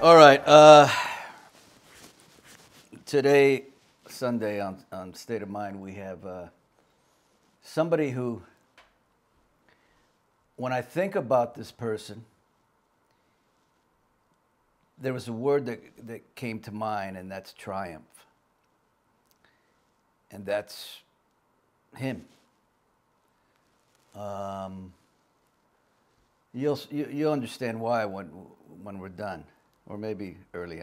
All right. Today, Sunday, on State of Mind, we have somebody who, when I think about this person, there was a word that came to mind, and that's triumph. And that's him. You'll understand why when we're done, or maybe early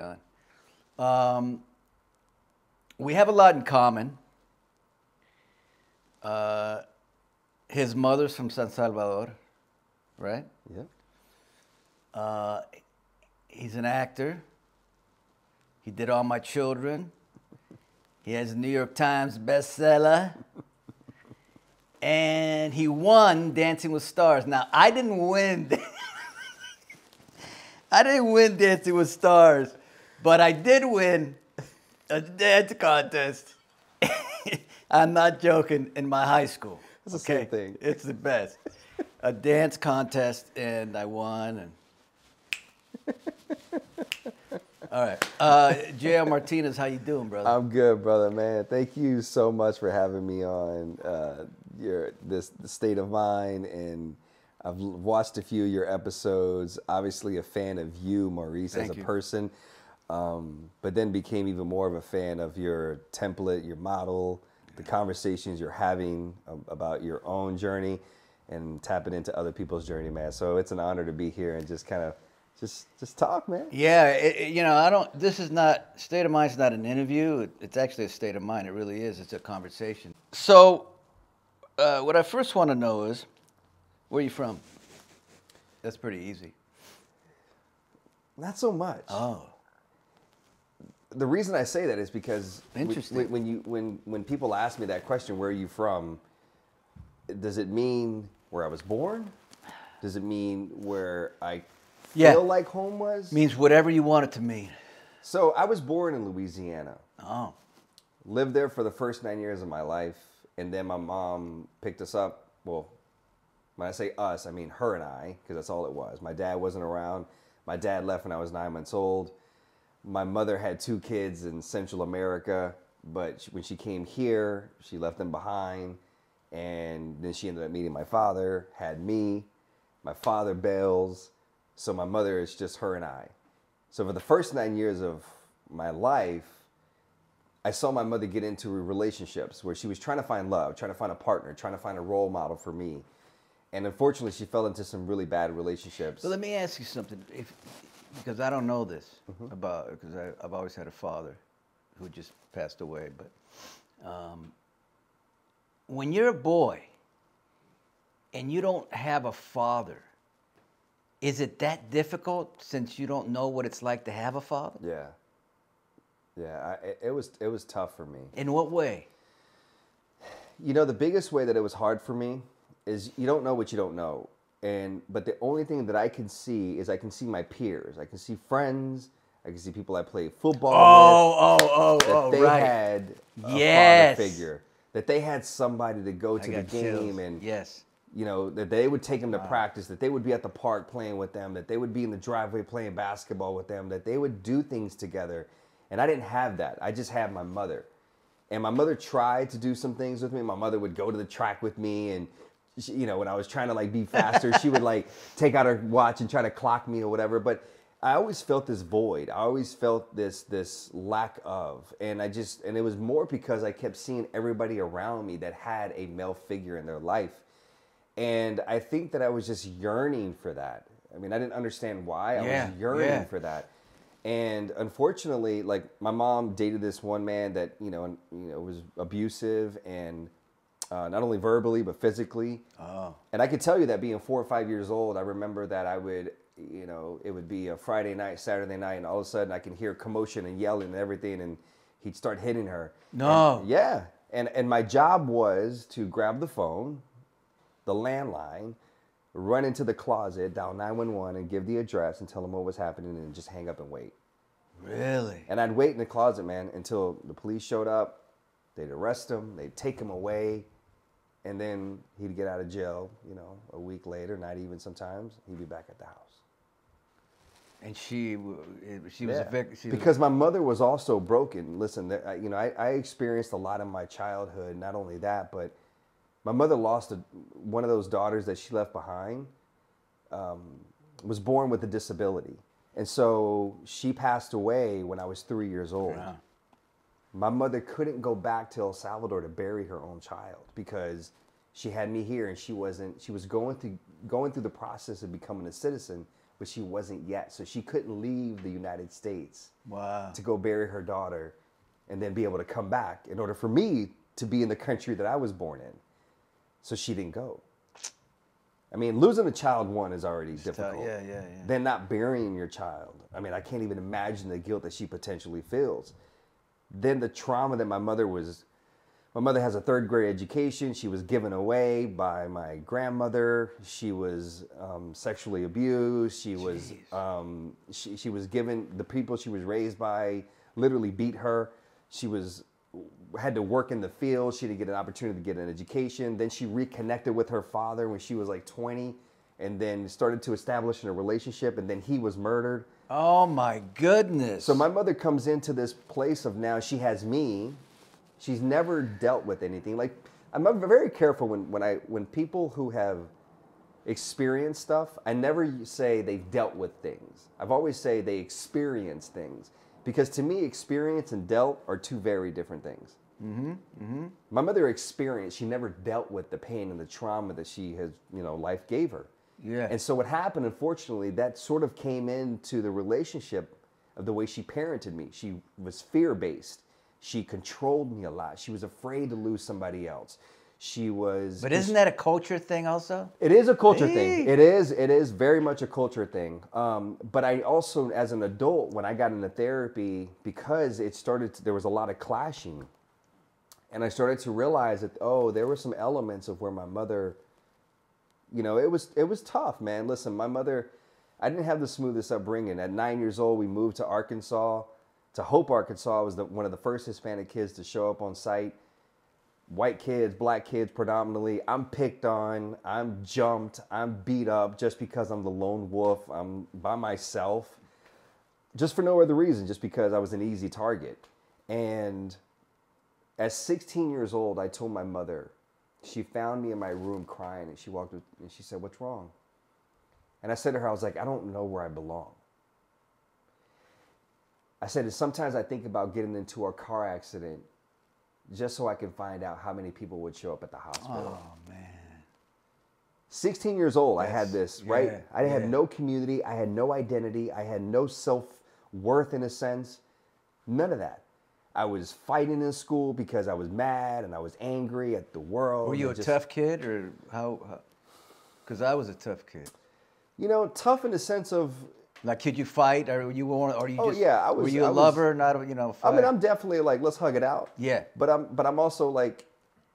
on. We have a lot in common. His mother's from San Salvador, right? Yeah. He's an actor. He did All My Children. He has a New York Times bestseller. And he won Dancing with Stars. Now, I didn't win. I didn't win Dancing with Stars, but I did win a dance contest. I'm not joking, in my high school. It's the same thing. It's the best. A dance contest, and I won. And all right. J.R. Martinez, how you doing, brother? I'm good, brother, man. Thank you so much for having me on the State of Mind, and I've watched a few of your episodes. Obviously a fan of you, Maurice, as a person, but then became even more of a fan of your template, your model, the conversations you're having about your own journey and tapping into other people's journey, man. So it's an honor to be here and just kind of just talk, man. Yeah, this is not, State of Mind's not an interview. It's actually a state of mind. It really is. It's a conversation. So what I first want to know is, where are you from? That's pretty easy. Not so much. Oh. The reason I say that is because interesting. When people ask me that question, where are you from? Does it mean where I was born? Does it mean where I feel like home was? Means whatever you want it to mean. So I was born in Louisiana. Oh. Lived there for the first 9 years of my life, and then my mom picked us up. Well, when I say us, I mean her and I, because that's all it was. My dad wasn't around. My dad left when I was 9 months old. My mother had 2 kids in Central America, but when she came here, she left them behind, and then she ended up meeting my father, had me. My father bails, so my mother is just her and I. So for the first 9 years of my life, I saw my mother get into relationships where she was trying to find love, trying to find a partner, trying to find a role model for me. And unfortunately, she fell into some really bad relationships. But let me ask you something, because I don't know this because I've always had a father who just passed away. But when you're a boy and you don't have a father, is it that difficult since you don't know what it's like to have a father? Yeah. Yeah, it was tough for me. In what way? You know, the biggest way that it was hard for me is you don't know what you don't know. But the only thing that I can see is I can see my peers. I can see friends. I can see people I played football with. That they had a father figure. That they had somebody to go to the game and you know, that they would take them to practice, that they would be at the park playing with them, that they would be in the driveway playing basketball with them, that they would do things together. And I didn't have that. I just had my mother. And my mother tried to do some things with me. My mother would go to the track with me, and she, you know, when I was trying to like be faster, she would like take out her watch and try to clock me or whatever. But I always felt this void. I always felt this lack of, and it was more because I kept seeing everybody around me that had a male figure in their life. And I think that I was just yearning for that. I mean, I didn't understand why. I was yearning for that. And unfortunately, like my mom dated this one man that, you know, was abusive and not only verbally, but physically. Oh. And I could tell you that being 4 or 5 years old, I remember that I would, you know, it would be a Friday night, Saturday night, and all of a sudden I can hear commotion and yelling and everything, and he'd start hitting her. No. And, yeah. And my job was to grab the phone, the landline, run into the closet, dial 911, and give the address and tell them what was happening, and just hang up and wait. Really? And I'd wait in the closet, man, until the police showed up. They'd arrest him. They'd take him away. And then he'd get out of jail, you know, a week later, not even sometimes. He'd be back at the house. And she was Yeah. a victim. Because my mother was also broken. Listen, I experienced a lot in my childhood. Not only that, but my mother lost one of those daughters that she left behind. Was born with a disability, and so she passed away when I was 3 years old. Yeah. My mother couldn't go back to El Salvador to bury her own child because she had me here, and she was going through the process of becoming a citizen, but she wasn't yet. So she couldn't leave the United States to go bury her daughter and then be able to come back in order for me to be in the country that I was born in. So she didn't go. I mean, losing a child, one, is already difficult. Yeah. Then not burying your child. I mean, I can't even imagine the guilt that she potentially feels. Then the trauma that my mother has a third grade education. She was given away by my grandmother. She was sexually abused. She was she was given, the people she was raised by literally beat her. She had to work in the field. She didn't get an opportunity to get an education. Then she reconnected with her father when she was like 20, and then started to establish a relationship, and then he was murdered. Oh my goodness. So my mother comes into this place of, now she has me. She's never dealt with anything. Like, I'm very careful when people who have experienced stuff, I never say they've dealt with things. I've always say they experience things. Because to me, experience and dealt are two very different things. My mother experienced, she never dealt with the pain and the trauma that she has, life gave her. Yeah. And so what happened, unfortunately, that sort of came into the relationship of the way she parented me. She was fear-based. She controlled me a lot. She was afraid to lose somebody else. She was... But isn't that a culture thing also? It is a culture thing. It is very much a culture thing. But I also, as an adult, when I got into therapy, because there was a lot of clashing. And I started to realize that, there were some elements of where my mother, it was tough, man. Listen, my mother, I didn't have the smoothest upbringing. At 9 years old, we moved to Arkansas, to Hope, Arkansas. I was one of the first Hispanic kids to show up on site. White kids, black kids predominantly. I'm picked on, I'm jumped, I'm beat up just because I'm the lone wolf. I'm by myself, just for no other reason, just because I was an easy target. And at 16 years old, I told my mother, she found me in my room crying, and she walked up and she said, "What's wrong?" And I said to her, I was like, "I don't know where I belong." I said, sometimes I think about getting into a car accident just so I can find out how many people would show up at the hospital. Oh, man. 16 years old, I had this, right? Yeah, I had no community. I had no identity. I had no self-worth in a sense. None of that. I was fighting in school because I was mad and I was angry at the world. Were you a tough kid, or how? Because I was a tough kid. Tough in the sense of... Like, could you fight, or you want, or you just? Yeah, I was. Were you a lover, not a, fight? I mean, I'm definitely like, let's hug it out. Yeah. But I'm also like,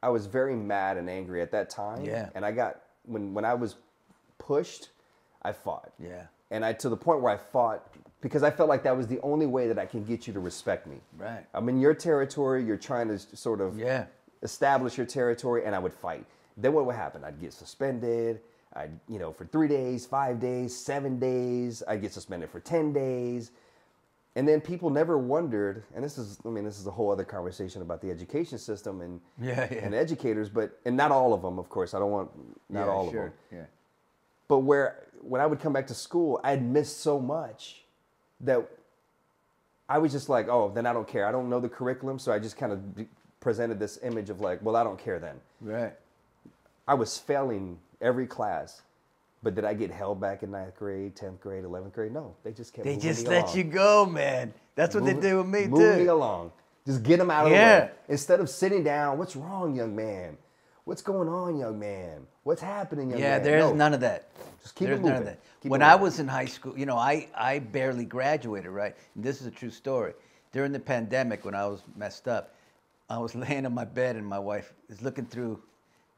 I was very mad and angry at that time. Yeah. And I got, when I was pushed, I fought. Yeah. And to the point where I fought because I felt like that was the only way that I can get you to respect me. Right. I'm in your territory. You're trying to sort of establish your territory, and I would fight. Then what would happen? I'd get suspended. For 3 days, 5 days, 7 days. I'd get suspended for 10 days. And then people never wondered, and this is a whole other conversation about the education system and educators, and not all of them, of course. I don't want, all of them. Yeah. But when I would come back to school, I'd missed so much that I was just like, oh, then I don't care. I don't know the curriculum, so I just kind of presented this image of like, well, I don't care then. Right. I was failing every class, but did I get held back in 9th grade, 10th grade, 11th grade? No, they just kept moving me along. They just let you go, man. That's what they did with me, too. Move me along. Just get them out of the way. Instead of sitting down, what's wrong, young man? What's going on, young man? What's happening, young man? Yeah, there's none of that. Just keep it moving. None of that. When I was in high school, I barely graduated, right? And this is a true story. During the pandemic, when I was messed up, I was laying on my bed, and my wife is looking through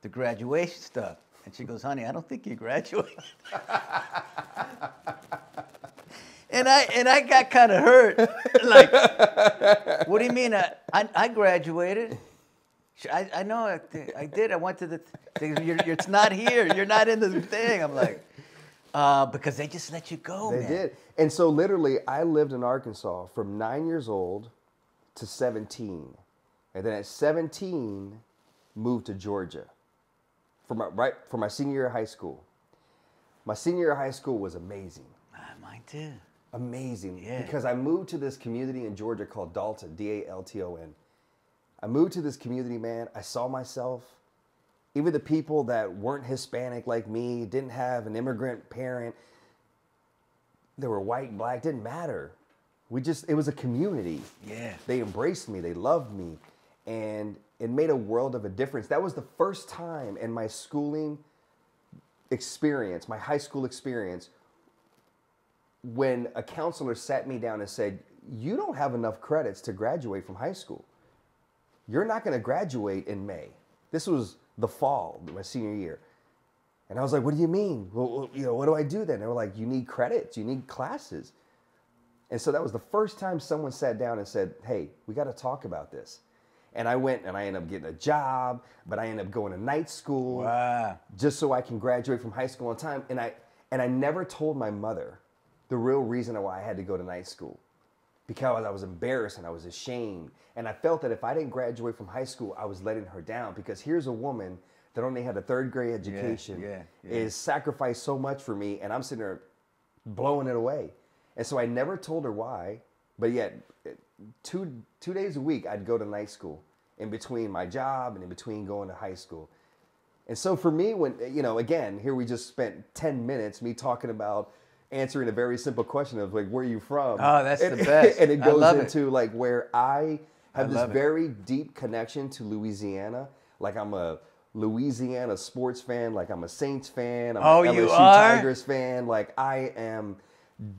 the graduation stuff. And she goes, "Honey, I don't think you graduated." and I got kind of hurt. Like, what do you mean? I graduated. I know I did. I went to the thing. It's not here. You're not in the thing. I'm like, Because they just let you go, They man. did. And so literally, I lived in Arkansas from 9 years old to 17. And then at 17, moved to Georgia for my senior year of high school. My senior year of high school was amazing. Mine too. Amazing. Yeah. Because I moved to this community in Georgia called Dalton, Dalton. I moved to this community, man. I saw myself. Even the people that weren't Hispanic like me, didn't have an immigrant parent, they were white, black, didn't matter. It was a community. Yeah. They embraced me, they loved me, and it made a world of a difference. That was the first time in my schooling experience, my high school experience, when a counselor sat me down and said, you don't have enough credits to graduate from high school. You're not going to graduate in May. This was the fall, my senior year. And I was like, what do you mean? Well, what do I do then? They were like, you need credits, you need classes. And so that was the first time someone sat down and said, hey, we got to talk about this. And I went and I ended up getting a job, but I ended up going to night school. Wow. Just so I can graduate from high school on time. And I never told my mother the real reason why I had to go to night school. Because I was embarrassed and I was ashamed. And I felt that if I didn't graduate from high school, I was letting her down. Because here's a woman that only had a third grade education, is sacrificed so much for me, and I'm sitting there blowing it away. And so I never told her why, but yet 2 days a week I'd go to night school in between my job and in between going to high school. And so for me, when, again, here we just spent 10 minutes me talking about answering a very simple question of like, where are you from? Oh, that's the best. And it goes into it. like where I have this love it. very deep connection to Louisiana. Like I'm a Louisiana sports fan, like I'm a Saints fan, I'm an LSU Tigers fan. Like I am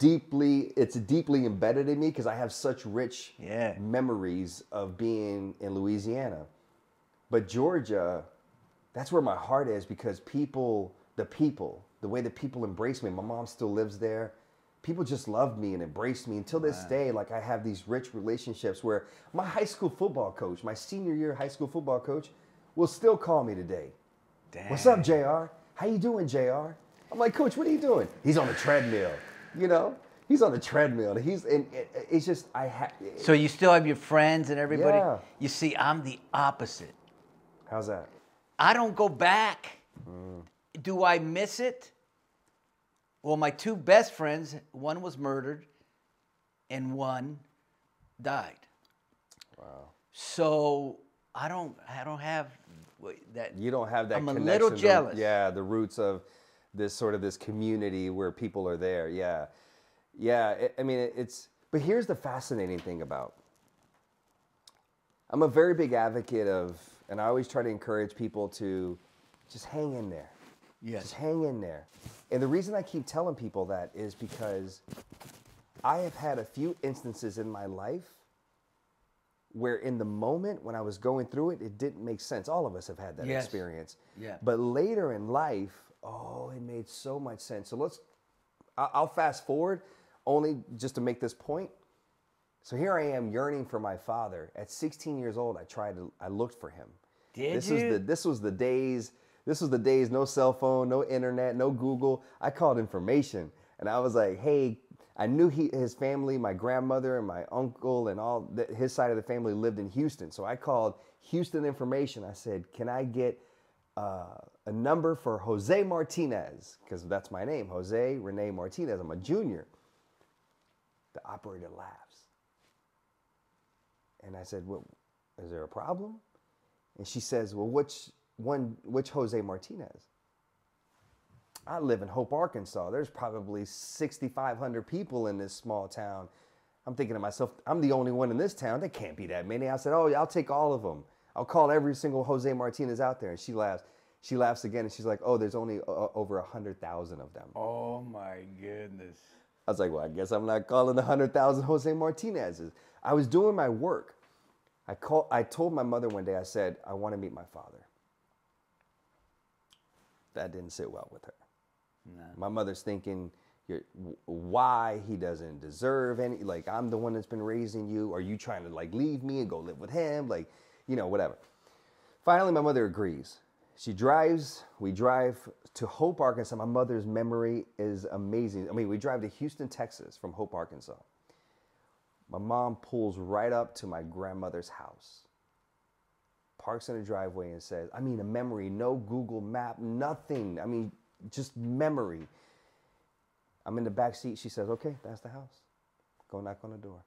it's deeply embedded in me because I have such rich memories of being in Louisiana. But Georgia, that's where my heart is because the way that people embrace me, my mom still lives there. People just loved me and embraced me until this day. Like I have these rich relationships where my high school football coach, my senior year high school football coach, will still call me today. Dang. What's up, JR? How you doing, JR? I'm like, Coach, what are you doing? He's on the treadmill. He's on the treadmill. It's just So you still have your friends and everybody? Yeah. You see, I'm the opposite. How's that? I don't go back. Do I miss it? Well, my two best friends, one was murdered and one died. Wow. So I don't have that. You don't have that I'm connection. a little jealous. The roots of this community where people are there. Yeah. Yeah, but here's the fascinating thing about, I'm a very big advocate of, and I always try to encourage people to just hang in there. Yes. Just hang in there. And the reason I keep telling people that is because I have had a few instances in my life where in the moment when I was going through it, it didn't make sense. All of us have had that experience. Yeah. But later in life, it made so much sense. So I'll fast forward only just to make this point. So here I am yearning for my father. At 16 years old, I looked for him. This was the days, no cell phone, no internet, no Google. I called information. And I was like, hey, I knew his family, my grandmother and my uncle and his side of the family lived in Houston. So I called Houston Information. I said, can I get a number for Jose Martinez? Because that's my name, Jose Rene Martinez. I'm a junior. The operator laughs. And I said, well, is there a problem? And she says, well, which Jose Martinez? I live in Hope, Arkansas. There's probably 6,500 people in this small town. I'm thinking to myself, I'm the only one in this town. There can't be that many. I said, I'll take all of them. I'll call every single Jose Martinez out there. And she laughs. She laughs again, and she's like, there's only over 100,000 of them. Oh, my goodness. I was like, well, I guess I'm not calling 100,000 Jose Martinez's. I was doing my work. I told my mother one day, I said, I want to meet my father. That didn't sit well with her. No. My mother's thinking, why he doesn't deserve any, like, I'm the one that's been raising you. Are you trying to, like, leave me and go live with him? Like, whatever. Finally, my mother agrees. we drive to Hope, Arkansas. My mother's memory is amazing. I mean, we drive to Houston, Texas from Hope, Arkansas. My mom pulls right up to my grandmother's house, parks in the driveway and says, I mean, a memory, no Google map, nothing. I mean, just memory. I'm in the back seat. She says, okay, that's the house. Go knock on the door.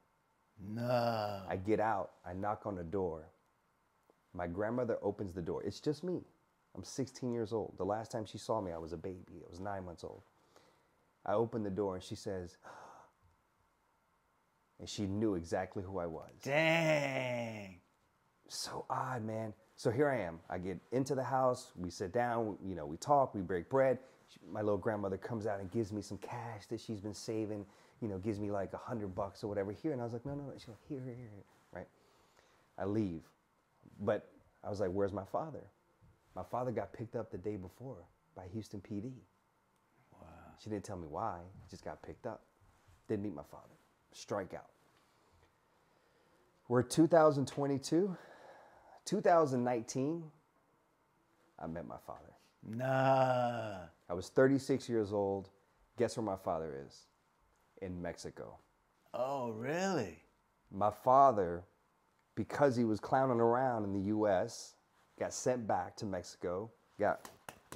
No. I get out. I knock on the door. My grandmother opens the door. It's just me. I'm 16 years old. The last time she saw me, I was a baby. I was 9 months old. I open the door and she says, and she knew exactly who I was. Dang. So odd, man. So here I am. I get into the house. We sit down. You know, we talk. We break bread. My little grandmother comes out and gives me some cash that she's been saving. You know, gives me like $100 or whatever here. And I was like, no. She's like, here. Right? I leave. But I was like, where's my father? My father got picked up the day before by Houston PD. Wow. She didn't tell me why. He just got picked up. Didn't meet my father. Strikeout. We're 2022. 2019, I met my father. Nah. I was 36 years old. Guess where my father is? In Mexico. Oh, really? My father, because he was clowning around in the U.S., got sent back to Mexico, got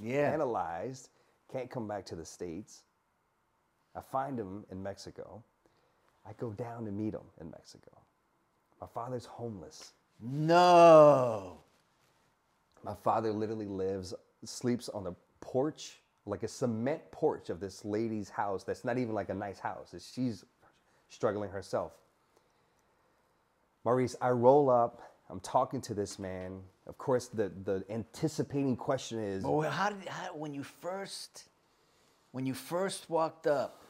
analyzed, can't come back to the States. I find him in Mexico. I go down to meet him in Mexico. My father's homeless. No. My father literally sleeps on the porch, like a cement porch of this lady's house that's not even like a nice house. She's struggling herself. Maurice, I roll up. I'm talking to this man. Of course, the anticipating question is... Well, when you first walked up,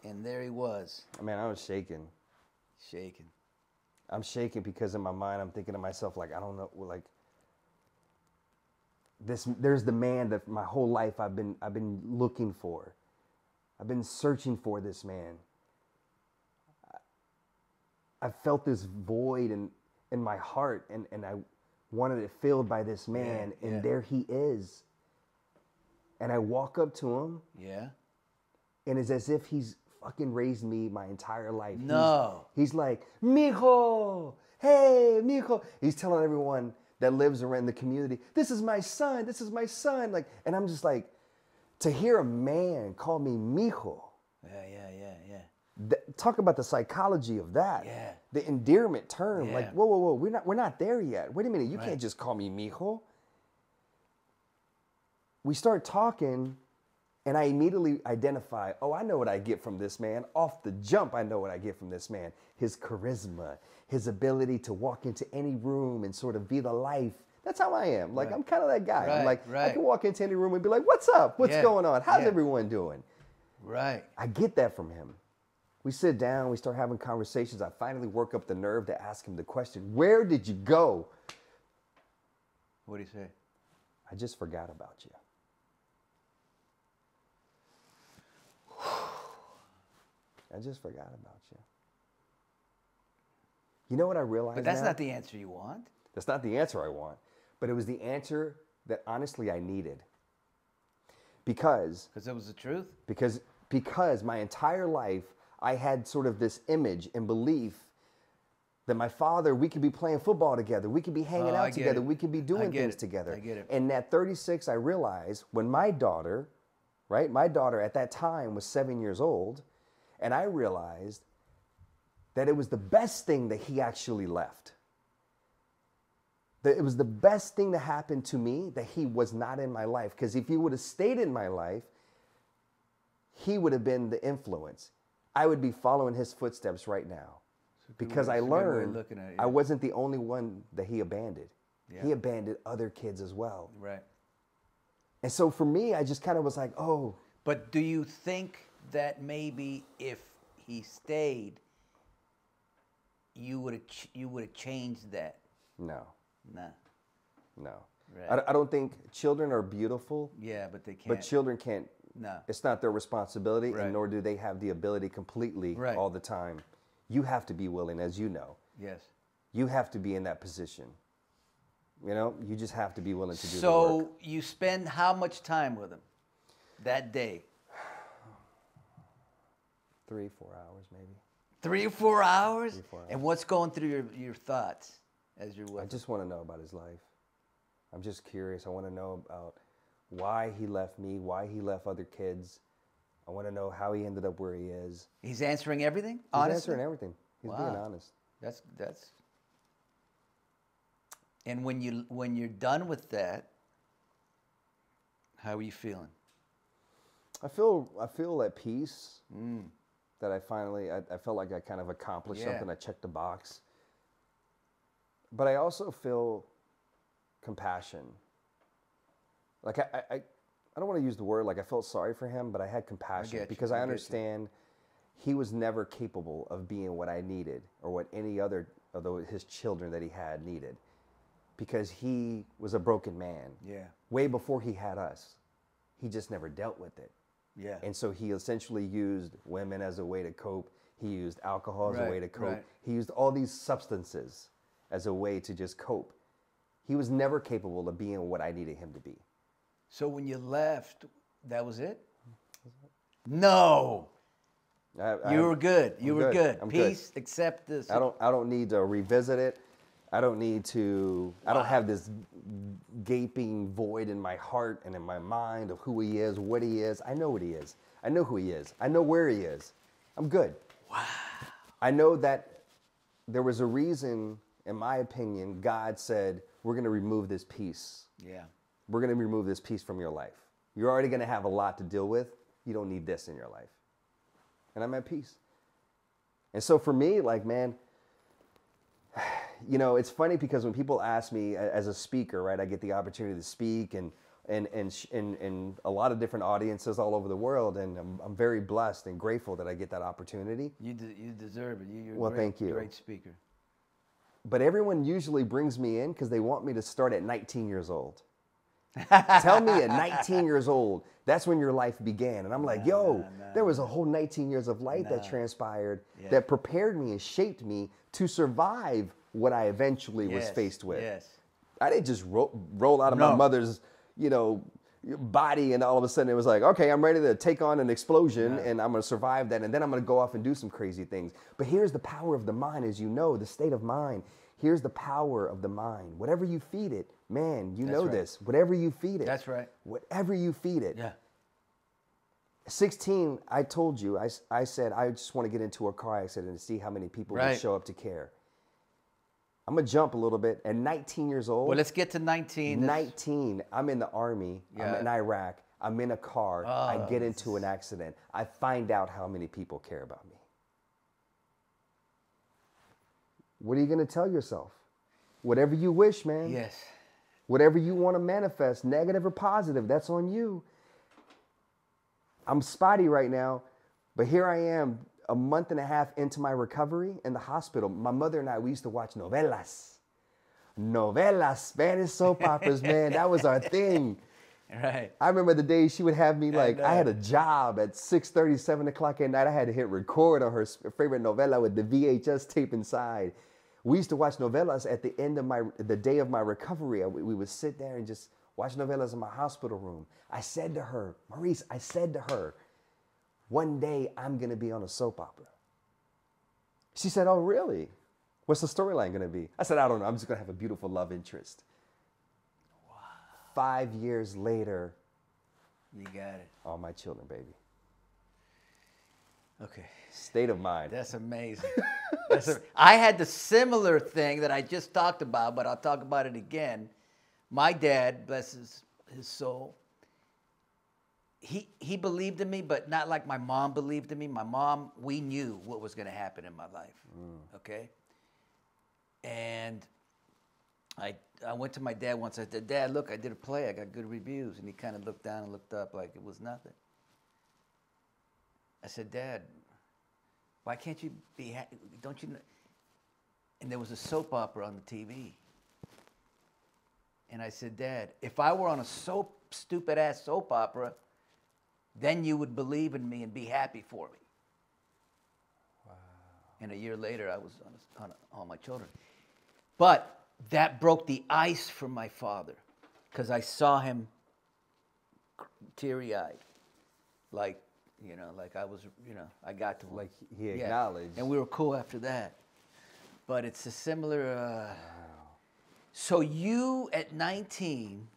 and there he was. Man, I was shaking. Shaking. I'm shaking because in my mind, I'm thinking to myself, like, I don't know, like... There's the man that my whole life I've been looking for. I've been searching for this man. I felt this void in my heart, and I wanted it filled by this man, and there he is. And I walk up to him. Yeah. And it's as if he's fucking raised me my entire life. No. He's like, mijo, hey, mijo. He's telling everyone that lives around the community, this is my son, this is my son. Like, and I'm just like, to hear a man call me mijo. Yeah. Talk about the psychology of that. Yeah. The endearment term. Yeah. Like, whoa, we're not there yet. Wait a minute, you can't just call me mijo. We start talking, and I immediately identify, oh, I know what I get from this man. Off the jump, I know what I get from this man. His charisma, his ability to walk into any room and sort of be the life. That's how I am. Like, I'm kind of that guy. I'm like, I can walk into any room and be like, what's up? What's going on? How's everyone doing? Right. I get that from him. We sit down, we start having conversations. I finally work up the nerve to ask him the question, where did you go? What do you say? I just forgot about you. I just forgot about you. You know what I realized But that's now? not the answer you want. That's not the answer I want. But it was the answer that honestly I needed. Because it was the truth? Because my entire life I had sort of this image and belief that my father, we could be playing football together. We could be hanging out together. We could be doing things together. I get it. And at 36, I realized when my daughter at that time was 7 years old, and I realized that it was the best thing that he actually left. That it was the best thing to happen to me that he was not in my life. Because if he would have stayed in my life, he would have been the influence. I would be following his footsteps right now. Because I learned I wasn't the only one that he abandoned. Yeah. He abandoned other kids as well. Right. And so for me, I just kind of was like, oh. But do you think that maybe if he stayed, you would have changed that? No. Nah. No. Right. I don't think children are beautiful. Yeah, but they can't. But children can't. No. It's not their responsibility, and nor do they have the ability completely all the time. You have to be willing, as you know. Yes. You have to be in that position. You know, you just have to be willing to do the work. So you spend how much time with him that day? 3-4 hours, maybe. 3 or 4 hours? 3 or 4 hours. And what's going through your thoughts as you're with I him? just want to know about his life. I'm just curious. I want to know about why he left me, why he left other kids. I want to know how he ended up where he is. He's answering everything? He's Honestly? answering everything. He's being honest. That's. And when you're done with that, how are you feeling? I feel at peace. That I finally, I felt like I kind of accomplished something. I checked the box. But I also feel compassion. Like I don't want to use the word like I felt sorry for him, but I had compassion because I understand he was never capable of being what I needed or what any other of his children that he had needed, because he was a broken man. Yeah. Way before he had us. He just never dealt with it. Yeah. And so he essentially used women as a way to cope. He used alcohol as a way to cope. Right. He used all these substances as a way to just cope. He was never capable of being what I needed him to be. So when you left, that was it? No. You were good. You were good. Peace, accept this. I don't need to revisit it. I don't need to, I don't have this gaping void in my heart and in my mind of who he is, what he is. I know what he is. I know who he is. I know where he is. I'm good. Wow. I know that there was a reason, in my opinion, God said, we're going to remove this piece. Yeah. We're going to remove this piece from your life. You're already going to have a lot to deal with. You don't need this in your life. And I'm at peace. And so for me, like, man, you know, it's funny because when people ask me as a speaker, right, I get the opportunity to speak and a lot of different audiences all over the world, and I'm very blessed and grateful that I get that opportunity. You deserve it. You're well, thank you. Great speaker. But everyone usually brings me in because they want me to start at 19 years old. Tell me at 19 years old, that's when your life began. And I'm like, there was a whole 19 years of life that transpired that prepared me and shaped me to survive what I eventually was faced with. Yes. I didn't just roll out of my mother's, you know, body and all of a sudden it was like, okay, I'm ready to take on an explosion and I'm going to survive that and then I'm going to go off and do some crazy things. But here's the power of the mind, as you know, the state of mind. Here's the power of the mind. Whatever you feed it, man, you know this. Whatever you feed it. That's right. Whatever you feed it. Yeah. 16, I told you, I said, I just want to get into a car accident and see how many people would show up to care. I'm going to jump a little bit. At 19 years old. Well, let's get to 19. 19, I'm in the Army. I'm in Iraq. I'm in a car. I get into an accident. I find out how many people care about me. What are you going to tell yourself? Whatever you wish, man. Yes. Whatever you want to manifest, negative or positive, that's on you. I'm spotty right now, but here I am a month and a half into my recovery in the hospital. My mother and I, we used to watch novelas. Spanish soap operas, man. That was our thing. Right. I remember the days she would have me like, I had a job at 6:30, 7 o'clock at night. I had to hit record on her favorite novela with the VHS tape inside. We used to watch novelas at the end of the day of my recovery. We would sit there and just watch novelas in my hospital room. I said to her, Maurice, one day I'm going to be on a soap opera. She said, oh, really? What's the storyline going to be? I said, I don't know. I'm just going to have a beautiful love interest. Wow. 5 years later. You got it. All my children, baby. Okay. State of mind. That's amazing. I had the similar thing that I just talked about, but I'll talk about it again. My dad, bless his soul, he believed in me, but not like my mom believed in me. My mom, we knew what was going to happen in my life, okay? And I went to my dad once. I said, Dad, look, I did a play. I got good reviews. And he kind of looked down and looked up like it was nothing. I said, Dad, why can't you be happy? Don't you know? And there was a soap opera on the TV. And I said, Dad, if I were on a stupid-ass soap opera, then you would believe in me and be happy for me. Wow. And a year later, I was on all my children. But that broke the ice for my father, because I saw him teary-eyed, like, like I was, I got to him. Like he acknowledged. And we were cool after that. But it's a similar. So you at 19,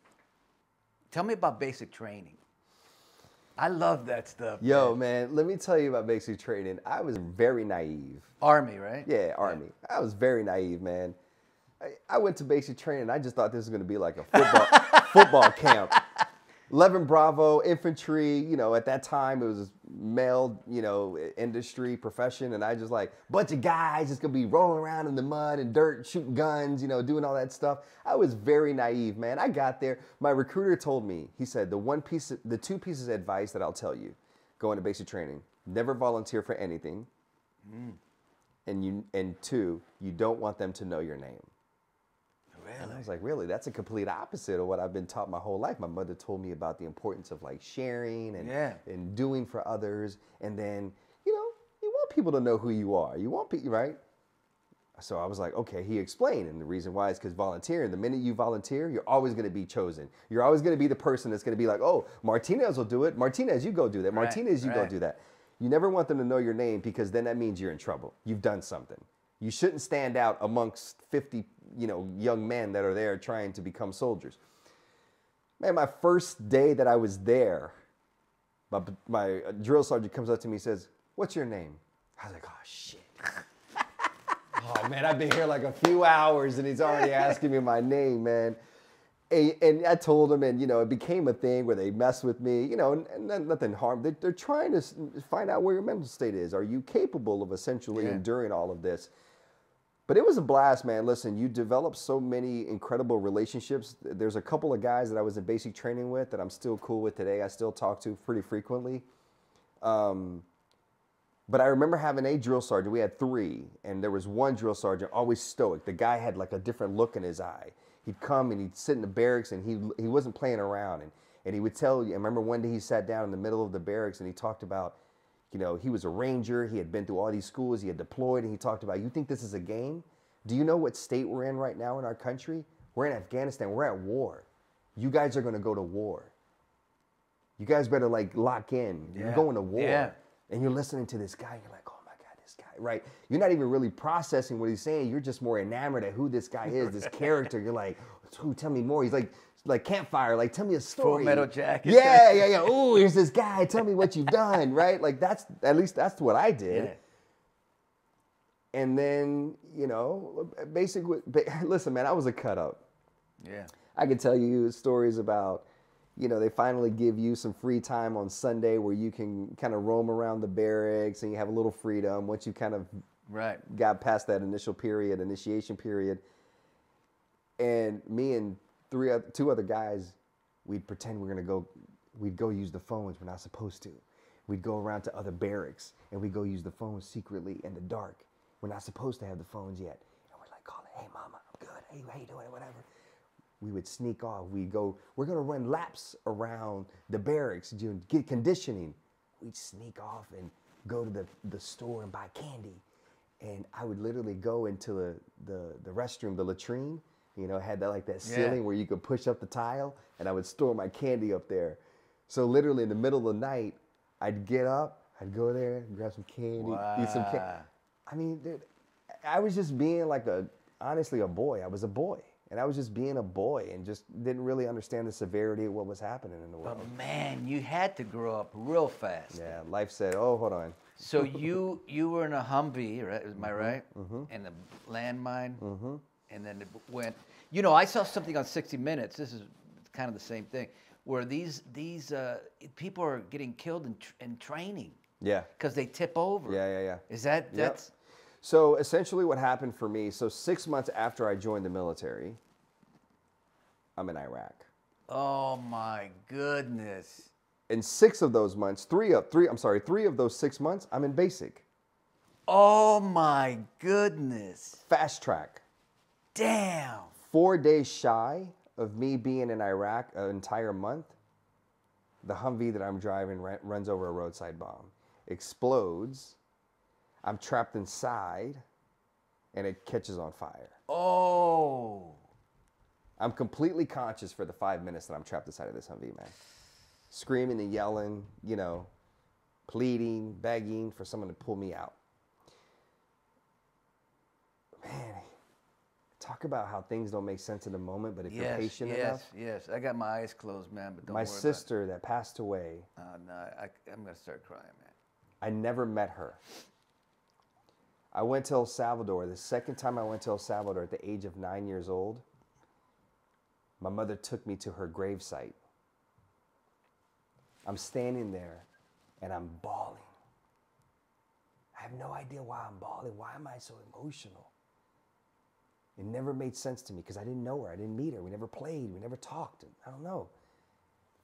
tell me about basic training. I love that stuff. Yo, man, let me tell you about basic training. I was very naive. Army, right? Yeah, Army. Yeah. I was very naive, man. I went to basic training. I just thought this was going to be like a football camp. 11 Bravo, infantry, at that time it was a male, industry, profession. And I just like, bunch of guys just going to be rolling around in the mud and dirt, shooting guns, doing all that stuff. I was very naive, man. I got there. My recruiter told me, he said, the two pieces of advice that I'll tell you going to basic training, never volunteer for anything. And two, you don't want them to know your name. Really? And I was like, really? That's a complete opposite of what I've been taught my whole life. My mother told me about the importance of like sharing and doing for others. And then, you want people to know who you are. You want people, right? So I was like, okay, he explained. And the reason why is because volunteering, the minute you volunteer, you're always going to be chosen. You're always going to be the person that's going to be like, oh, Martinez will do it. Martinez, you go do that. Martinez, you go do that. You never want them to know your name because then that means you're in trouble. You've done something. You shouldn't stand out amongst 50, young men that are there trying to become soldiers. Man, my first day that I was there, my drill sergeant comes up to me and says, "What's your name?" I was like, oh, shit. Oh, man, I've been here like a few hours and he's already asking me my name, man. And I told him, and, it became a thing where they mess with me, and nothing harm. They're trying to find out where your mental state is. Are you capable of essentially enduring all of this? But it was a blast, man. Listen, you develop so many incredible relationships. There's a couple of guys that I was in basic training with that I'm still cool with today. I still talk to pretty frequently. But I remember having a drill sergeant. We had 3, and there was one drill sergeant, always stoic. The guy had like a different look in his eye. He'd come and he'd sit in the barracks, and he wasn't playing around. And he would tell you, I remember one day he sat down in the middle of the barracks, and he talked about, he was a ranger. He had been through all these schools. He had deployed, and he talked about, you think this is a game? Do you know what state we're in right now in our country? We're in Afghanistan. We're at war. You guys are going to go to war. You guys better like lock in. Yeah. You're going to war. Yeah. And you're listening to this guy. You're like, oh my God, this guy, right? You're not even really processing what he's saying. You're just more enamored at who this guy is, this character. You're like, tell me more. He's like campfire. Like, tell me a story. Full Metal Jacket. Yeah. Oh, here's this guy. Tell me what you've done, right? Like at least that's what I did. Yeah. And then, basically, listen, man, I was a cut up. Yeah. I could tell you stories about, they finally give you some free time on Sunday where you can kind of roam around the barracks and you have a little freedom once you kind of got past that initiation period. And me and 2 other guys, we'd pretend we'd go use the phones. We're not supposed to. We'd go around to other barracks and we'd go use the phones secretly in the dark. We're not supposed to have the phones yet. And we're like calling, hey, mama, I'm good. Hey, how you doing? Whatever. We would sneak off. We're going to run laps around the barracks, get conditioning. We'd sneak off and go to the store and buy candy. And I would literally go into the restroom, the latrine, had that ceiling where you could push up the tile, and I would store my candy up there. So literally in the middle of the night, I'd get up, I'd go there, grab some candy, eat some candy. I mean, dude, I was just being honestly a boy. I was a boy. And I was just being a boy and just didn't really understand the severity of what was happening in the world. But man, you had to grow up real fast. Yeah, life said, oh, hold on. So you were in a Humvee, right? Am I right? Mm-hmm. And a landmine. Mm-hmm. And then it went, I saw something on 60 Minutes. This is kind of the same thing, where these people are getting killed in training. Yeah. Because they tip over. Yeah. Is that's... So essentially what happened for me, 6 months after I joined the military, I'm in Iraq. Oh my goodness. In 6 of those months, 3 of those 6 months, I'm in basic. Oh my goodness. Fast track. Damn. 4 days shy of me being in Iraq an entire month, the Humvee that I'm driving runs over a roadside bomb, explodes. I'm trapped inside, and it catches on fire. Oh. I'm completely conscious for the 5 minutes that I'm trapped inside of this Humvee, man. Screaming and yelling, you know, pleading, begging for someone to pull me out. Man, talk about how things don't make sense in the moment, but if you're patient enough. Yes, I got my eyes closed, man, but don't my worry sister that passed away. No, I'm going to start crying, man. I never met her. I went to El Salvador. The second time I went to El Salvador at the age of 9 years old, my mother took me to her gravesite. I'm standing there and I'm bawling. I have no idea why I'm bawling. Why am I so emotional? It never made sense to me because I didn't know her. I didn't meet her. We never played. We never talked. I don't know.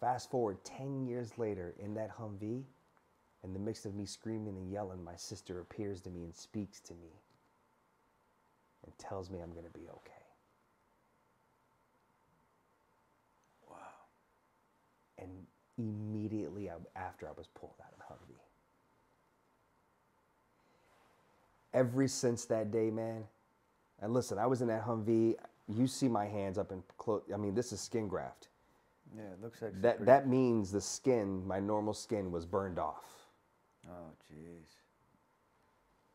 Fast forward 10 years later in that Humvee, in the mix of me screaming and yelling, my sister appears to me and speaks to me and tells me I'm going to be okay. Wow. And immediately after I was pulled out of the Humvee. Ever since that day, man, and listen, I was in that Humvee. You see my hands up in close. I mean, this is skin graft. Yeah, it looks like that means the skin, my normal skin, was burned off. Oh, jeez.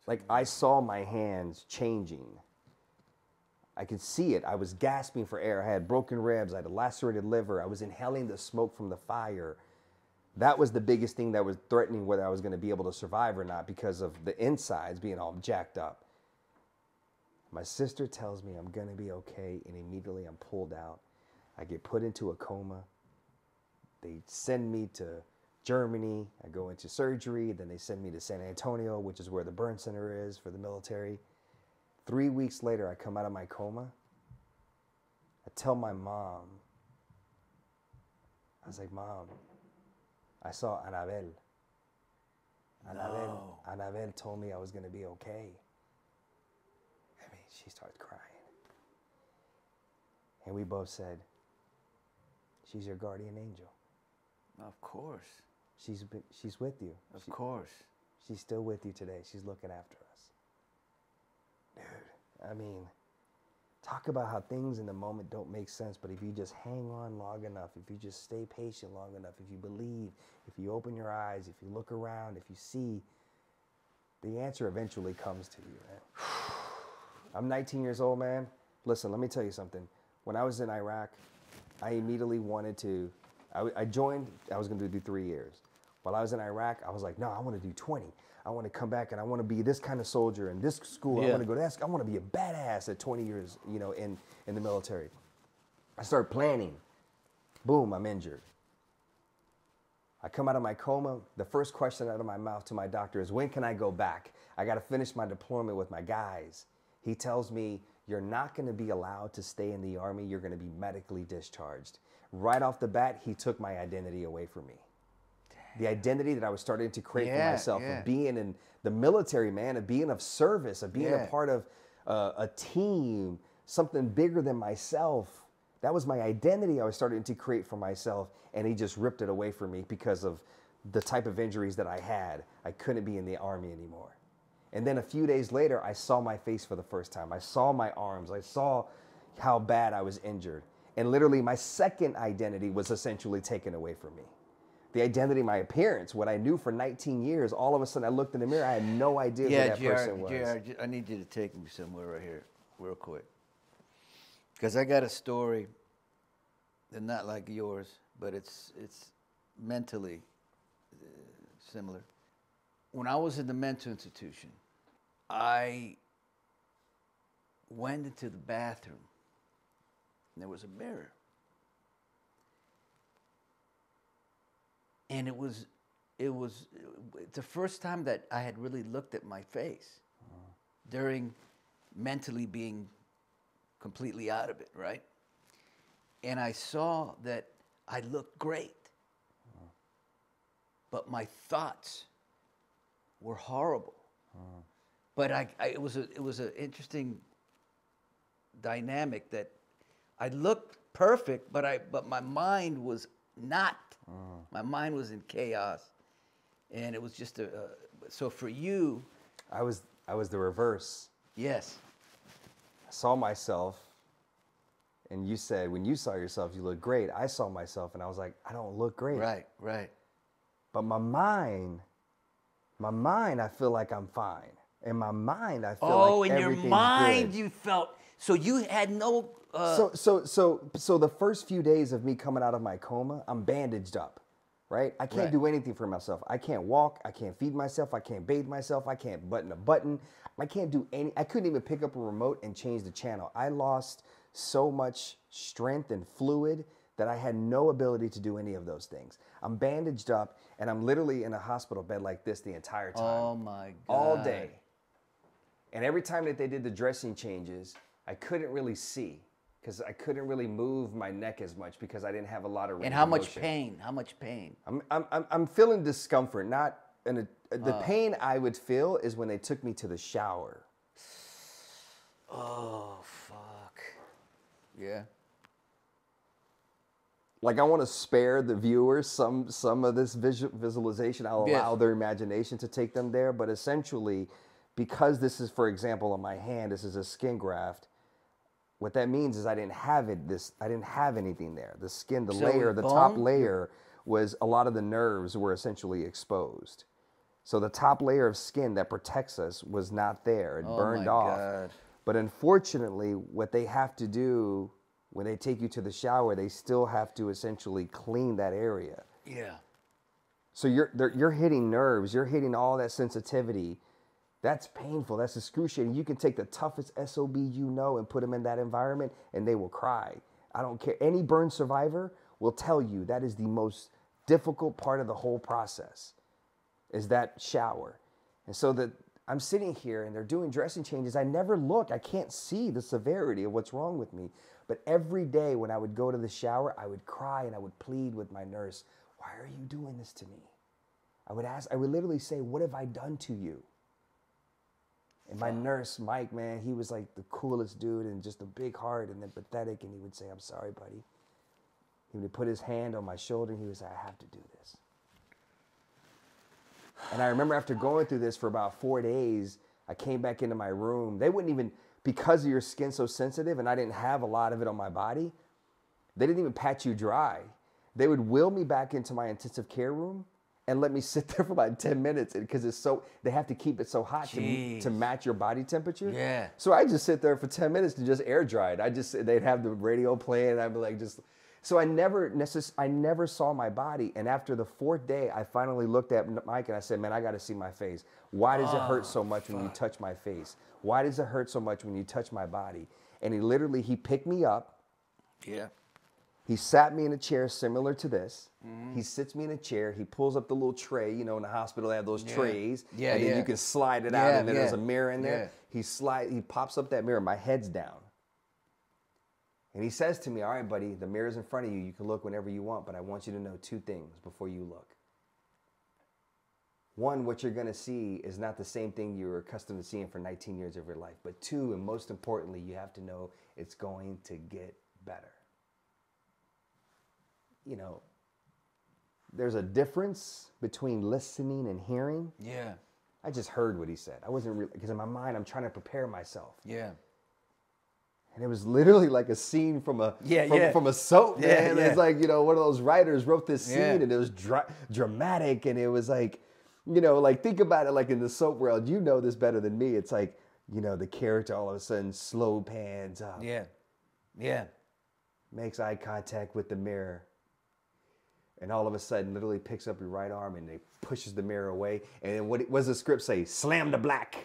Like I saw my hands changing. I could see it. I was gasping for air. I had broken ribs. I had a lacerated liver. I was inhaling the smoke from the fire. That was the biggest thing that was threatening whether I was going to be able to survive or not because of the insides being all jacked up. My sister tells me I'm going to be okay, and immediately I'm pulled out. I get put into a coma. They send me to Germany. I go into surgery. Then they send me to San Antonio, which is where the burn center is for the military. 3 weeks later, I come out of my coma. I tell my mom, I was like, Mom, I saw Annabelle. Annabelle told me I was going to be okay. I mean, she starts crying. And we both said, she's your guardian angel. Of course. She's with you. Of course. She's still with you today. She's looking after us. Dude, I mean, talk about how things in the moment don't make sense, but if you just hang on long enough, if you just stay patient long enough, if you believe, if you open your eyes, if you look around, if you see, the answer eventually comes to you, man. I'm 19 years old, man. Listen, let me tell you something. When I was in Iraq, I immediately wanted to, I joined, I was going to do 3 years. While I was in Iraq, I was like, no, I want to do 20. I want to come back and I want to be this kind of soldier in this school. Yeah. I want to go to that. I want to be a badass at 20 years, you know, in the military. I started planning. Boom, I'm injured. I come out of my coma. The first question out of my mouth to my doctor is, when can I go back? I got to finish my deployment with my guys. He tells me, you're not going to be allowed to stay in the Army. You're going to be medically discharged. Right off the bat, he took my identity away from me. The identity that I was starting to create for myself of being in the military, man, of being of service, of being a part of a team, something bigger than myself. That was my identity I was starting to create for myself, and he just ripped it away from me because of the type of injuries that I had. I couldn't be in the Army anymore. And then a few days later, I saw my face for the first time. I saw my arms. I saw how bad I was injured. And literally my second identity was essentially taken away from me. The identity, my appearance, what I knew for 19 years, all of a sudden I looked in the mirror, I had no idea who that person was. JR, I need you to take me somewhere right here, real quick. Because I got a story that's not like yours, but it's mentally similar. When I was in the mental institution, I went into the bathroom, and there was a mirror. And it was the first time that I had really looked at my face during mentally being completely out of it, right? And I saw that I looked great, but my thoughts were horrible. But it was an interesting dynamic that I looked perfect, but my mind was not. My mind was in chaos, and it was just so for you. I was the reverse. Yes. saw myself, and you said when you saw yourself, you look great. I saw myself, and I was like, I don't look great. Right, right. But my mind, I feel like I'm fine. In my mind, I feel like everything's good. In your mind, you felt, so you had no... So the first few days of me coming out of my coma, I'm bandaged up, right? I can't do anything for myself. I can't walk. I can't feed myself. I can't bathe myself. I can't button a button. I can't do I couldn't even pick up a remote and change the channel. I lost so much strength and fluid that I had no ability to do any of those things. I'm bandaged up, and I'm literally in a hospital bed like this the entire time. Oh, my God. All day. And every time that they did the dressing changes, I couldn't really see because I couldn't really move my neck as much because I didn't have a lot of range And how of much motion. pain? How much pain? I'm feeling discomfort. Not the pain I would feel is when they took me to the shower. Oh, fuck. Yeah. Like, I want to spare the viewers some of this visualization. I'll allow their imagination to take them there. But essentially, because this is, for example, on my hand, this is a skin graft. What that means is I didn't have anything there. The skin, the top layer was, a lot of the nerves were essentially exposed. So the top layer of skin that protects us was not there. It burned off. God. But unfortunately, what they have to do when they take you to the shower, they still have to essentially clean that area. Yeah. So you're hitting nerves, you're hitting all that sensitivity. That's painful, that's excruciating. You can take the toughest SOB you know and put them in that environment and they will cry. I don't care. Any burn survivor will tell you that is the most difficult part of the whole process, is that shower. And so that I'm sitting here and they're doing dressing changes. I never look, I can't see the severity of what's wrong with me. But every day when I would go to the shower, I would cry and I would plead with my nurse, why are you doing this to me? I would literally say, what have I done to you? And my nurse, Mike, man, he was like the coolest dude and just a big heart and then pathetic. And he would say, I'm sorry, buddy. He would put his hand on my shoulder and he would say, I have to do this. And I remember after going through this for about 4 days, I came back into my room. They wouldn't even, because of your skin so sensitive and I didn't have a lot of it on my body, they didn't even pat you dry. They would wheel me back into my intensive care room and let me sit there for about 10 minutes because they have to keep it so hot to match your body temperature. Yeah. So I just sit there for 10 minutes to just air dry it. They'd have the radio playing and I'd be like so I never saw my body. And after the 4th day, I finally looked at Mike and I said, man, I got to see my face. Why does it hurt so much when you touch my face? Why does it hurt so much when you touch my body? And he picked me up. Yeah. He sat me in a chair similar to this. He sits me in a chair. He pulls up the little tray. You know, in the hospital they have those trays. Yeah, and then you can slide it out, and then there's a mirror in there. Yeah. He pops up that mirror. My head's down. And he says to me, all right, buddy, the mirror's in front of you. You can look whenever you want, but I want you to know 2 things before you look. One, what you're going to see is not the same thing you were accustomed to seeing for 19 years of your life. But 2, and most importantly, you have to know it's going to get better. You know, there's a difference between listening and hearing. Yeah. I just heard what he said. I wasn't really, because in my mind, I'm trying to prepare myself. Yeah. And it was literally like a scene from a soap, man. Yeah. It's like, you know, one of those writers wrote this scene and it was dramatic and it was like, you know, like think about it like in the soap world. You know this better than me. It's like, you know, the character all of a sudden slow pans up. Yeah. Yeah. Makes eye contact with the mirror. And all of a sudden literally picks up your right arm and they pushes the mirror away. And then what does the script say? Slam the black.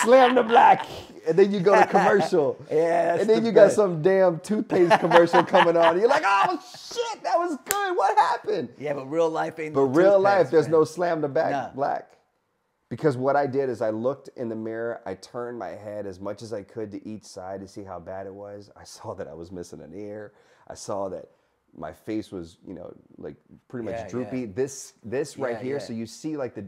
Slam the black. And then you go to commercial. Yeah. And then you got some damn toothpaste commercial coming on. You're like, oh shit, that was good. What happened? Yeah, but real life ain't But no real life, toothpaste, there's man. no slam the back Nah. black. Because what I did is I looked in the mirror, I turned my head as much as I could to each side to see how bad it was. I saw that I was missing an ear. I saw that my face was, you know, like pretty much droopy. Yeah. This right here, yeah. so you see like the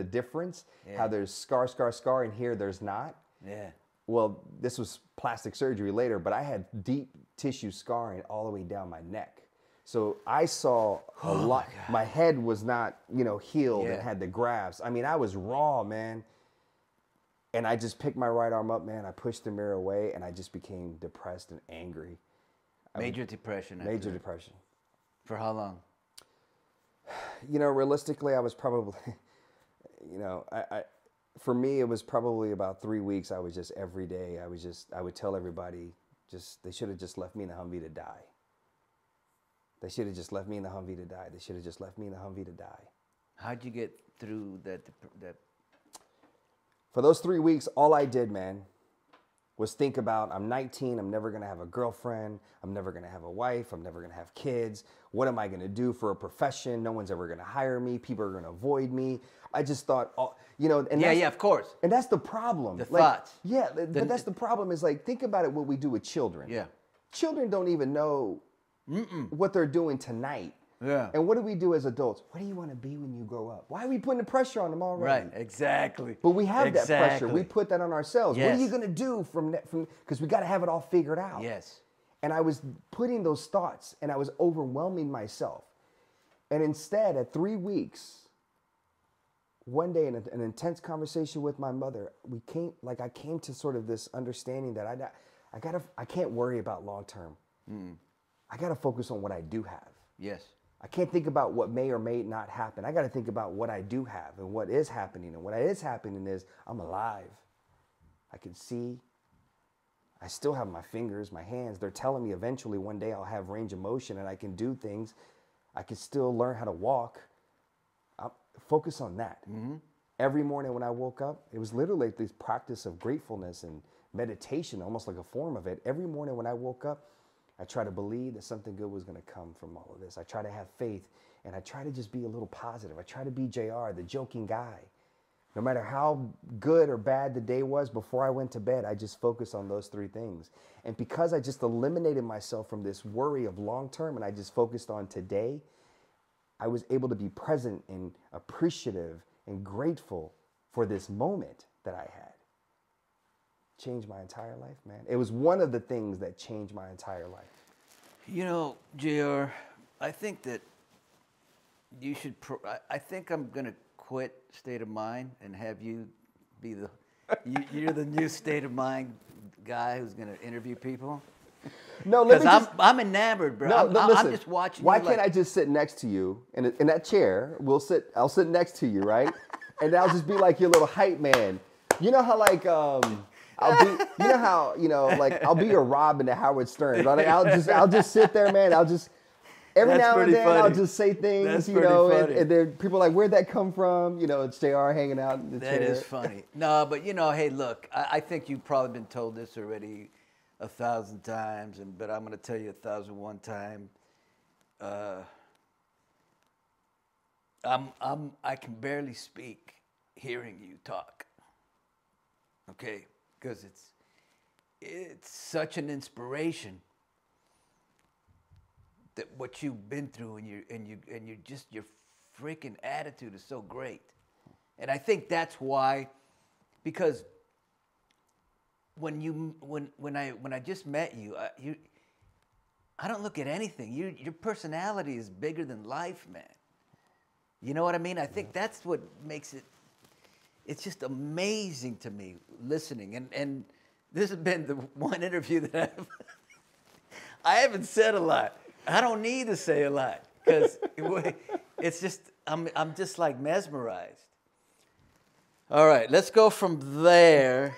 difference, how there's scar, and here there's not. Yeah. Well, this was plastic surgery later, but I had deep tissue scarring all the way down my neck. So I saw a lot. My head was not, you know, healed and had the grafts. I mean, I was raw, man. And I just picked my right arm up, man. I pushed the mirror away, and I just became depressed and angry. Major depression. Major depression. For how long? You know, realistically, I was probably, you know, for me, it was probably about 3 weeks. I was just every day. I would tell everybody, they should have just left me in the Humvee to die. They should have just left me in the Humvee to die. They should have just left me in the Humvee to die. How'd you get through that? For those 3 weeks, all I did, man, was think about, I'm 19, I'm never gonna have a girlfriend, I'm never gonna have a wife, I'm never gonna have kids. What am I gonna do for a profession? No one's ever gonna hire me, people are gonna avoid me. I just thought, you know, and yeah, of course. And that's the problem. The thoughts. Yeah, but that's the problem is like, think about it, what we do with children. Yeah. Children don't even know what they're doing tonight. Yeah. And what do we do as adults? What do you want to be when you grow up? Why are we putting the pressure on them already? Right, exactly. But we have that pressure. We put that on ourselves. Yes. What are you going to do from because we got to have it all figured out. Yes. And I was putting those thoughts and I was overwhelming myself. And instead, at 3 weeks, one day in an intense conversation with my mother, I came to sort of this understanding that I can't worry about long term. I got to focus on what I do have. Yes. I can't think about what may or may not happen. I got to think about what I do have and what is happening. And what is happening is I'm alive. I can see. I still have my fingers, my hands. They're telling me eventually one day I'll have range of motion and I can do things. I can still learn how to walk. I'll focus on that. Every morning when I woke up, it was literally like this practice of gratefulness and meditation, almost like a form of it. Every morning when I woke up, I try to believe that something good was going to come from all of this. I try to have faith, and I try to just be a little positive. I try to be JR, the joking guy. No matter how good or bad the day was, before I went to bed, I just focused on those 3 things. And because I just eliminated myself from this worry of long term, and I just focused on today, I was able to be present and appreciative and grateful for this moment that I had. Changed my entire life, man. It was one of the things that changed my entire life. You know, JR, I think that you should, I think I'm going to quit State of Mind and have you be you're the new State of Mind guy who's going to interview people. No, let me just, I'm enamored, bro. No, I'm just watching. Why can't I just sit next to you in that chair? I'll sit next to you, right? And I'll just be like your little hype man. You know how like I'll be your Robin to Howard Stern. Right? I'll just sit there, man. Every now and then I'll just say things, and then people are like, where'd that come from? You know, it's JR hanging out in the chair. That is funny. No, but hey, look, I think you've probably been told this already 1,000 times, but I'm going to tell you 1,001 time. I can barely speak hearing you talk. Okay, because it's such an inspiration that what you've been through, and your freaking attitude is so great, and I think that's why, because when I just met you, I don't look at anything. Your personality is bigger than life, man. You know what I mean? I think that's what makes it. It's just amazing to me listening, and this has been the one interview that I haven't said a lot. I don't need to say a lot because it's just I'm just like mesmerized. All right, let's go from there.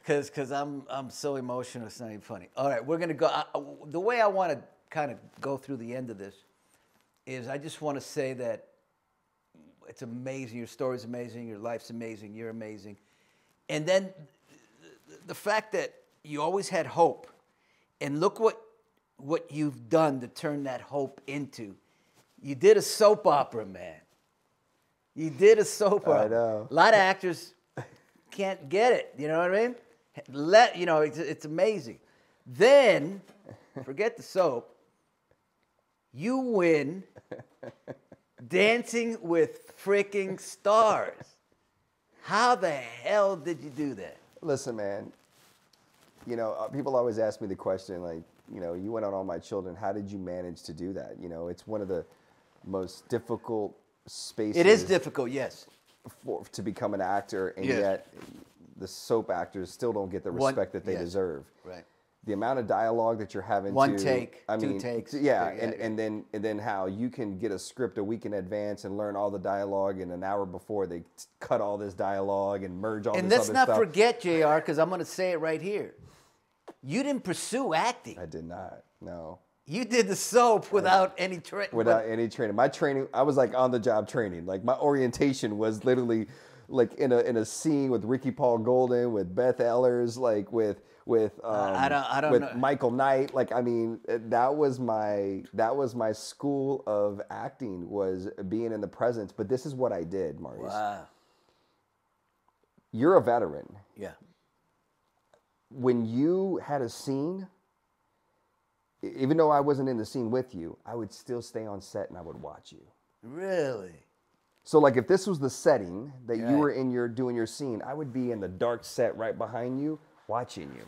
Because I'm so emotional, it's not even funny. All right, we're gonna go. The way I want to kind of go through the end of this is I just want to say that it's amazing. Your story's amazing. Your life's amazing. You're amazing. And then the fact that you always had hope, and look what you've done to turn that hope into. You did a soap opera, man. You did a soap opera. I know. A lot of actors can't get it. You know what I mean? It's amazing. Then, forget the soap. You win Dancing with Freaking Stars. How the hell did you do that? Listen, man. People always ask me the question, like, you went on All My Children. How did you manage to do that? It's one of the most difficult spaces. It is difficult, yes. to become an actor, and Yeah. yet the soap actors still don't get the respect that they deserve. Right. The amount of dialogue that you're having One to, take, I two mean, takes. yeah, Yeah, and then how you can get a script a week in advance and learn all the dialogue, and an hour before they cut all this dialogue and merge all And this let's other not stuff. forget, JR, because I'm going to say it right here. You didn't pursue acting. I did not. No. You did the soap without any training. Without any training. My training, I was like on the job training. Like my orientation was literally like in a scene with Ricky Paul Golden, with Beth Ehlers, like with I don't with know. Michael Knight. Like, I mean, that was my school of acting, was being in the presence. But this is what I did, Maurice. Wow. You're a veteran. Yeah. When you had a scene, even though I wasn't in the scene with you, I would still stay on set and I would watch you. Really? So like if this was the setting that you Right. were in doing your scene, I would be in the dark set right behind you watching you.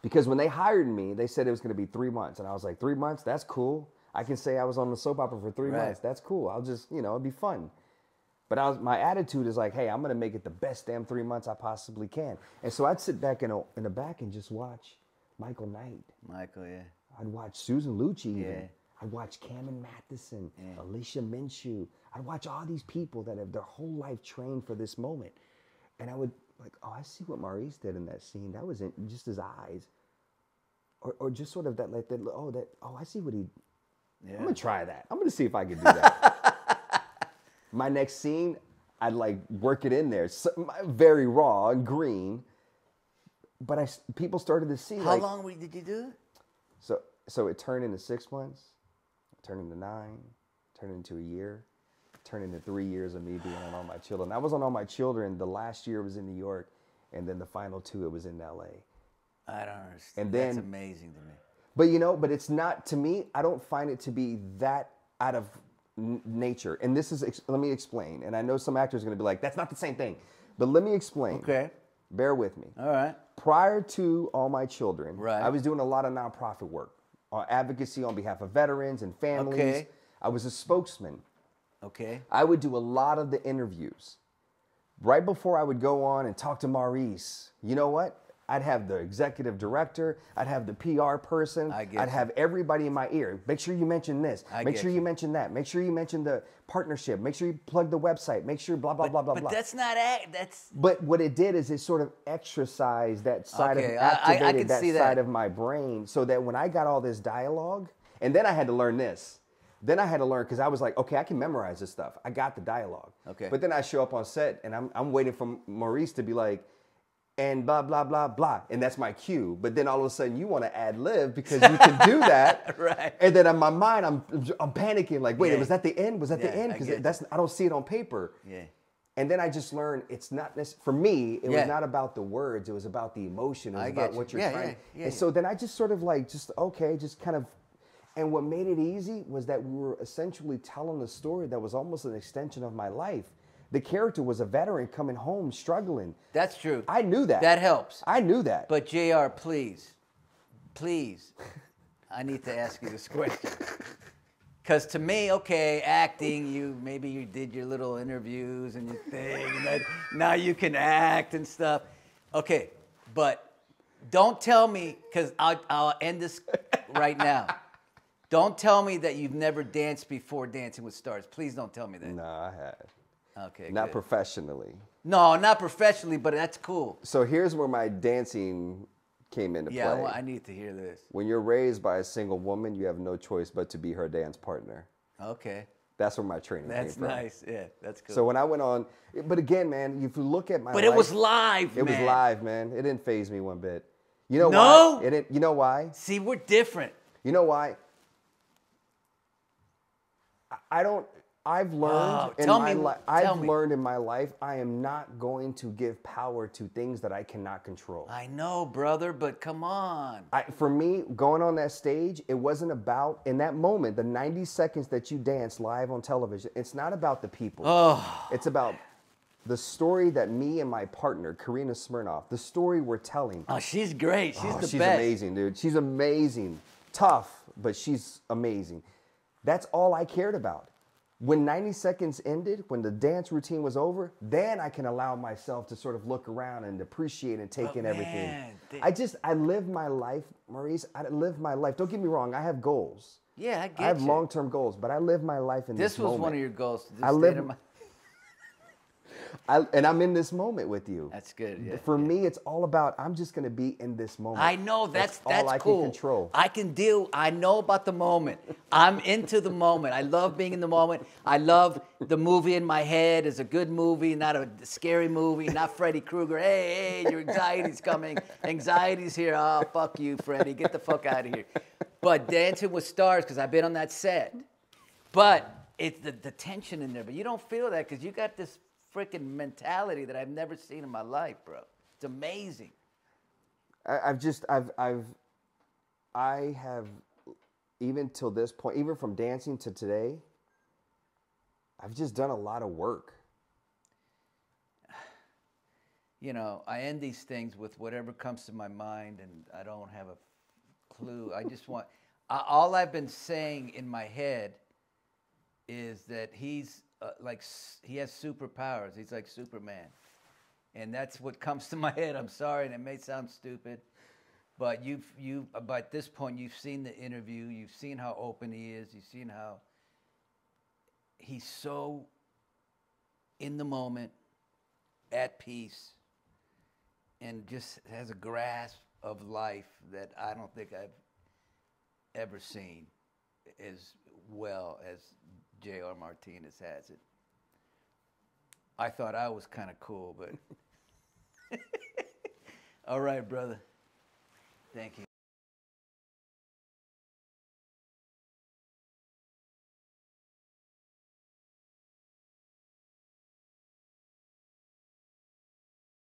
Because when they hired me, they said it was going to be 3 months. And I was like, 3 months? That's cool. I can say I was on the soap opera for 3 Right. months. That's cool. I'll just, it'd be fun. But my attitude is like, hey, I'm going to make it the best damn 3 months I possibly can. And so I'd sit back in the back and just watch Michael Knight. Michael, yeah. I'd watch Susan Lucci even. Yeah. I'd watch Cameron Matheson, Yeah. Alicia Minshew. I'd watch all these people that have their whole life trained for this moment. And I would like, oh, I see what Maurice did in that scene. That was in just his eyes. Or just sort of I see what he, Yeah. I'm going to try that. I'm going to see if I can do that. My next scene, I'd like work it in there. So, very raw and green. But people started to see. How long did you do it? So it turned into 6 months, turned into 9, turned into a year, turned into 3 years of me being on All My Children. I was on All My Children. The last year was in New York, and then the final 2, it was in LA. I don't understand. And then, that's amazing to me. But it's not, to me, I don't find it to be that out of nature. And let me explain. And I know some actors are going to be like, that's not the same thing. But let me explain. Okay. Bear with me. All right. Prior to All My Children, Right. I was doing a lot of nonprofit work, advocacy on behalf of veterans and families. Okay. I was a spokesman. Okay. I would do a lot of the interviews. Right before I would go on and talk to Maurice, you know what? I'd have the executive director. I'd have the PR person. I get I'd you. have everybody in my ear. Make sure you mention this. Make get sure you. you mention that. Make sure you mention the partnership. Make sure you plug the website. Make sure blah, blah, blah, blah, But blah. that's not that's But what it did is it sort of exercised that side Okay, of, I activated can that see that. side of my brain, so that when I got all this dialogue, and then I had to learn this. Then I had to learn, because I was like, okay, I can memorize this stuff. I got the dialogue. Okay. But then I show up on set, and I'm waiting for Maurice to be like, and blah, blah, blah, blah. And that's my cue. But then all of a sudden you want to ad-lib because you can do that. Right. And then in my mind, I'm panicking like, wait, Yeah. was that the end? Was that the Yeah, end? I Because get that's I don't see it on paper. Yeah. And then I just learned it's not for me. It Yeah. was not about the words. It was about the emotion. It was I about get what you. you're Yeah, trying. yeah, And yeah. so then I just sort of like just kind of. And what made it easy was that we were essentially telling a story that was almost an extension of my life. The character was a veteran coming home struggling. That's true. I knew that. That helps. I knew that. But JR, please, I need to ask you this question. Because to me, okay, acting, maybe you did your little interviews and your thing, and that, now you can act and stuff. Okay, but don't tell me, because I'll end this right now. Don't tell me that you've never danced before Dancing with Stars. Please don't tell me that. No, I had. Okay, Not good. professionally. No, not professionally, but that's cool. So here's where my dancing came into Yeah, play. I need to hear this. When you're raised by a single woman, you have no choice but to be her dance partner. Okay. That's where my training That's came from. nice. Yeah, that's cool. So when I went on, but again, man, if you look at my But life, it was live, It man. was live, man. It didn't faze me one bit. You know No? why? It didn't. You know why? See, we're different. You know why? I don't. I've learned in tell my me, life. tell I've me. learned in my life. I am not going to give power to things that I cannot control. I know, brother, but come on. For me, going on that stage, it wasn't about, in that moment, the 90 seconds that you dance live on television, it's not about the people. Oh. It's about the story that me and my partner, Karina Smirnoff, the story we're telling. Oh, she's great. She's the She's best. amazing, dude. She's amazing. Tough, but she's amazing. That's all I cared about. When 90 seconds ended, when the dance routine was over, then I can allow myself to sort of look around and appreciate and take in everything. I live my life, Maurice. I live my life. Don't get me wrong. I have goals. Yeah, I get I have you. long-term goals, but I live my life in this moment. This was one of your goals. And I'm in this moment with you. That's good. Yeah, For me, it's all about I'm just going to be in this moment. I know that's all I cool. can control. I can deal. I know about the moment. I'm into the moment. I love being in the moment. I love the movie in my head. It's a good movie, not a scary movie, not Freddy Krueger. Hey, your anxiety's coming. Anxiety's here. Oh, fuck you, Freddy. Get the fuck out of here. But Dancing with Stars, because I've been on that set. But it's the tension in there. But you don't feel that because you got this freaking mentality that I've never seen in my life, bro. It's amazing. I have, even till this point, even from dancing to today, I've just done a lot of work. You know, I end these things with whatever comes to my mind, and I don't have a clue. I just want, all I've been saying in my head is that he's he has superpowers. He's like Superman. And that's what comes to my head. I'm sorry, and it may sound stupid, but but at this point, you've seen the interview. You've seen how open he is. You've seen how he's so in the moment, at peace, and just has a grasp of life that I don't think I've ever seen as well as J.R. Martinez has it. I thought I was kind of cool, but all right, brother. Thank you.